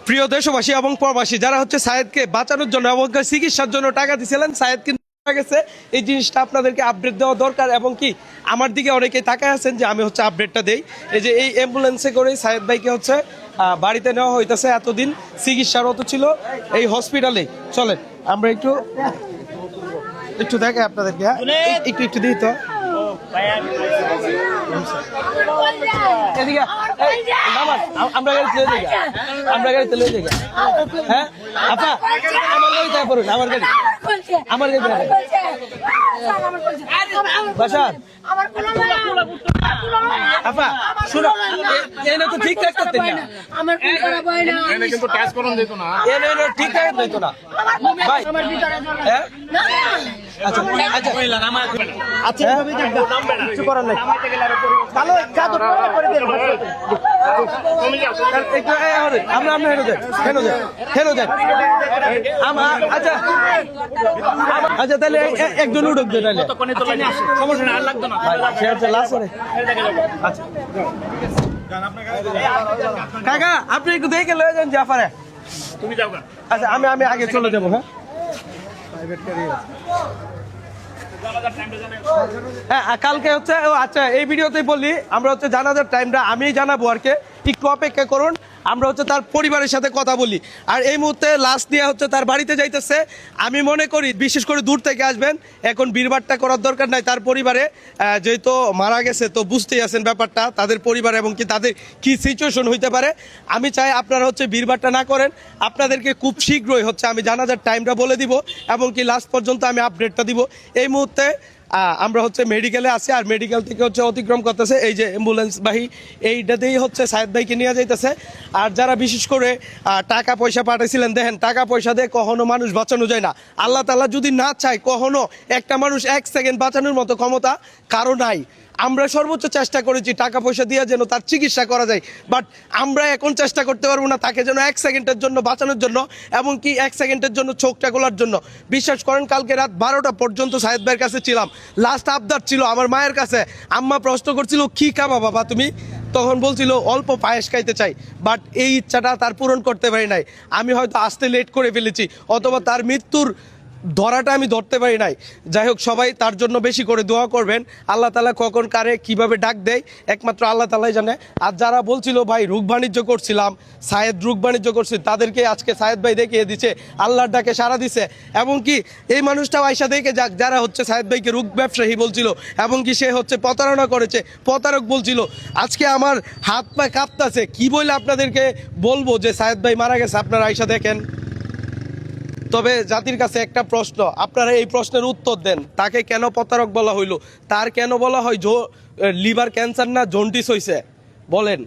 প্রিয় দেশবাসী এবং প্রবাসী যারা হচ্ছে সায়েদকে বাঁচানোর জন্য এবং চিকিৎসার জন্য টাকা দিয়েছিলেন, সায়েদ কিন্তু মারা গেছে। এই জিনিসটা আপনাদেরকে আপডেট দেওয়া দরকার এবং কি আমার দিকে অনেকেই তাকায় আছেন যে আমি হচ্ছে আপডেটটা দেই। এই যে এই অ্যাম্বুলেন্সে করে সায়েদ ভাইকে হচ্ছে বাড়িতে নেওয়া হইতেছে, এতদিন চিকিৎসারত ছিল এই হসপিটালে। চলেন আমরা একটু একটু দেখাই আপনাদেরকে, একটু একটু দিই তো। আমরা গাড়িতে লয়ে যাই, আমরা গাড়িতে লয়ে যাই। হ্যাঁ আপা, আমার গাড়িতে পড়ুন, আমার গাড়ি, আমার গাড়িতে বাসার আপা শুনো, এনে তো ঠিকঠাক করতেন না, এনে কিন্তু টাচ করুন দিত না, এনে ঠিকঠাক দিত না ভাই। হ্যাঁ আচ্ছা আচ্ছা আচ্ছা, কিছু করার নাই, ভালো কাজ করে দেন। আমরা আমরা হেনো যাই, হেনো যাই, হেনো যাই। আচ্ছা আচ্ছা, তাহলে একজন উঠুক যে, তাহলে সমস্যা না, আর লাগতো না, সে হচ্ছে লাস্ট করে। আচ্ছা কাকা, আপনি একটু দেখে লয়ে যান জাফারে, তুমি যাও। আচ্ছা আমি আমি আগে চলে যাবো। হ্যাঁ হ্যাঁ, কালকে হচ্ছে আচ্ছা এই ভিডিওতেই বলি, আমরা হচ্ছে জানাজার টাইমটা আমি জানাবো আর কি, একটু অপেক্ষা করুন। আমরা হচ্ছে তার পরিবারের সাথে কথা বলি। আর এই মুহূর্তে লাশ নিয়ে হচ্ছে তার বাড়িতে যাইতেছে। আমি মনে করি বিশেষ করে দূর থেকে আসবেন, এখন ভিড়ভাট্টা করার দরকার নাই। তার পরিবারে যেহেতু মারা গেছে তো বুঝতেই আছেন ব্যাপারটা, তাদের পরিবার এবং কি তাদের কি সিচুয়েশন হইতে পারে। আমি চাই আপনারা হচ্ছে ভিড়ভাট্টা না করেন। আপনাদেরকে খুব শীঘ্রই হচ্ছে আমি জানাজার টাইমটা বলে দিব এবং কি লাস্ট পর্যন্ত আমি আপডেটটা দিব। এই মুহূর্তে আমরা হচ্ছে মেডিকেলে আছি, আর মেডিকেল থেকে হচ্ছে অতিক্রম করতেছে এই যে অ্যাম্বুলেন্স বাহী, এইটাতেই হচ্ছে সায়েদ ভাইকে নিয়ে যাইতেছে। আর যারা বিশেষ করে টাকা পয়সা পাঠাইছিলেন, দেখেন টাকা পয়সা দিয়ে কখনো মানুষ বাঁচানো যায় না। আল্লাহ তাআলা যদি না চায় কখনো একটা মানুষ 1 সেকেন্ড বাঁচানোর মতো ক্ষমতা কারো নাই। আমরা সর্বোচ্চ চেষ্টা করেছি টাকা পয়সা দিয়ে যেন তার চিকিৎসা করা যায়, বাট আমরা এখন চেষ্টা করতে পারবো না তাকে যেন 1 সেকেন্ডের জন্য বাঁচানোর জন্য এবং কি 1 সেকেন্ডের জন্য চোখটা খোলার জন্য। বিশ্বাস করেন কালকে রাত 12টা পর্যন্ত সায়েদ ভাইয়ের কাছে ছিলাম। লাস্ট আবদার ছিল আমার মায়ের কাছে, আম্মা প্রশ্ন করছিল কি খাবা বাবা তুমি, তখন বলছিল অল্প পায়েস খাইতে চাই, বাট এই ইচ্ছাটা তার পূরণ করতে পারি নাই। আমি হয়তো আসতে লেট করে ফেলেছি, অথবা তার মৃত্যুর ধরাটা আমি ধরতে পারি নাই। যাই হোক, সবাই তার জন্য বেশি করে দোয়া করবেন। আল্লাহ তাআলা কখন কারে কিভাবে ডাক দেয় একমাত্র আল্লাহ তাআলাই জানে। আর যারা বলছিল ভাই রোগ বাণিজ্য করছিলাম, সায়েদ রোগ বাণিজ্য করছিল, তাদেরকে আজকে সায়েদ ভাই দেখিয়ে দিচ্ছে, আল্লাহর ডাকে সাড়া দিছে। এবং কি এই মানুষটাও আয়সা দেখে যাক, যারা হচ্ছে সায়েদ ভাইকে রোগ ব্যবসায়ী বলছিল এবং কি সে হচ্ছে প্রতারণা করেছে, প্রতারক বলছিল, আজকে আমার হাত পা কাঁপতাছে। কি বলে আপনাদেরকে বলবো যে সায়েদ ভাই মারা গেছে, আপনারা আয়সা দেখেন। তবে জাতির কাছে একটা প্রশ্ন, আপনারা এই প্রশ্নের উত্তর দেন, তাকে কেন প্রতারক বলা হইল? তার কেন বলা হয় লিভার ক্যান্সার না জন্ডিস হয়েছে? বলেন,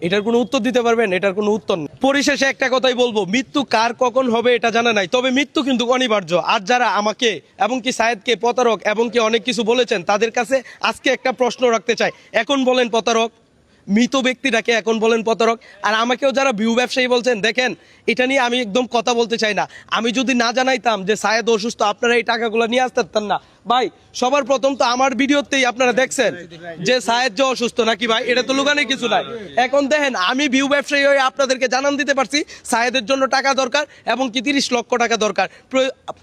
এটার কোনো উত্তর দিতে পারবেন? এটার কোনো উত্তর নেই। পরিশেষে একটা কথাই বলবো, মৃত্যু কার কখন হবে এটা জানা নাই, তবে মৃত্যু কিন্তু অনিবার্য। আর যারা আমাকে এবং কি সায়েদকে প্রতারক এবং কি অনেক কিছু বলেছেন, তাদের কাছে আজকে একটা প্রশ্ন রাখতে চাই, এখন বলেন প্রতারক? মৃত ব্যক্তিটাকে এখন বলেন প্রতারক? আর আমাকেও যারা ভিউ ব্যবসায়ী বলছেন, দেখেন এটা নিয়ে আমি একদম কথা বলতে চাই না। আমি যদি না জানাইতাম যে সায়েদ অসুস্থ, আপনারা এই টাকাগুলো নিয়ে আসতে পারতেন না। ভাই সবার প্রথম তো আমার ভিডিওতেই আপনারা দেখছেন যে সায়েদ যে অসুস্থ নাকি, ভাই এটা তো লুকানোর কিছু নাই। এখন দেখেন আমি ভিউ ব্যবসায়ী হয়ে আপনাদেরকে জানান দিতে পারছি সায়েদের জন্য টাকা দরকার এবং কি 30 লক্ষ টাকা দরকার,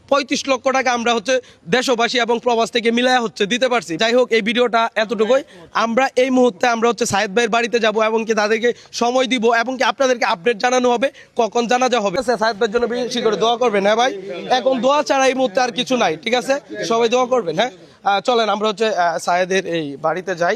35 লক্ষ টাকা আমরা হচ্ছে দেশবাসী এবং প্রবাস থেকে মিলায়া হচ্ছে দিতে পারছি। যাই হোক, এই ভিডিওটা এতটুকুই। আমরা এই মুহূর্তে আমরা হচ্ছে সায়েদ ভাইয়ের বাড়িতে যাব এবং কি তাদেরকে সময় দিব এবং কি আপনাদেরকে আপডেট জানানো হবে কখন জানাজা হবে। সায়েদ ভাইয়ের জন্য বেশি করে দোয়া করবেন। হ্যাঁ ভাই, এখন দোয়া ছাড়া এই মুহূর্তে আর কিছু নাই, ঠিক আছে? সবাই দোয়া করবেন। হ্যাঁ চলেন আমরা হচ্ছে সায়েদের এই বাড়িতে যাই।